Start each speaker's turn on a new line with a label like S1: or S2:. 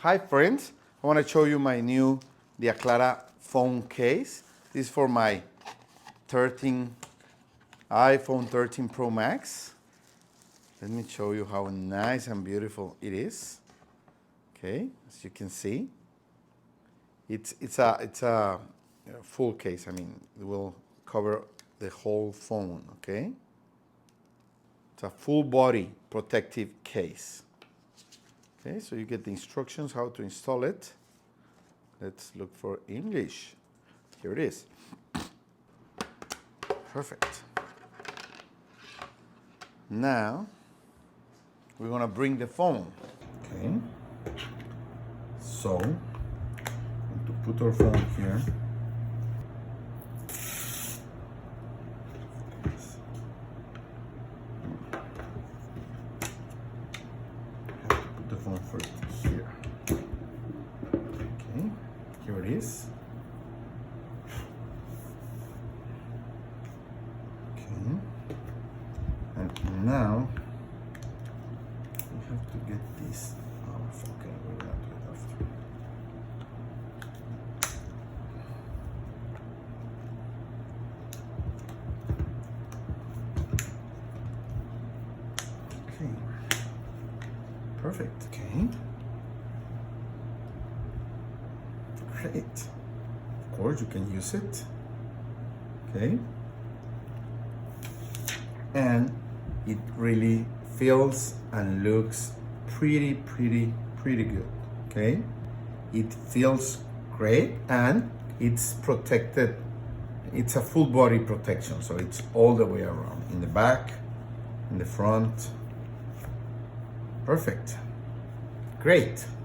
S1: Hi friends, I want to show you my new Diaclara phone case. This is for my iPhone 13 Pro Max. Let me show you how nice and beautiful it is. Okay, as you can see, it's a full case. I mean, it will cover the whole phone. Okay, it's a full body protective case. Okay, so you get the instructions how to install it. Let's look for English. Here it is. Perfect. Now, we're gonna bring the phone. Okay. So, I'm going to put our phone here. The phone first here. Okay, here it is. Okay, and now we have to get this off. Okay, we're gonna do it after. Okay. Perfect. Okay. Great. Of course, you can use it. Okay. And it really feels and looks pretty good. Okay. It feels great and it's protected. It's a full body protection, so it's all the way around. In the back, in the front. Perfect. Great.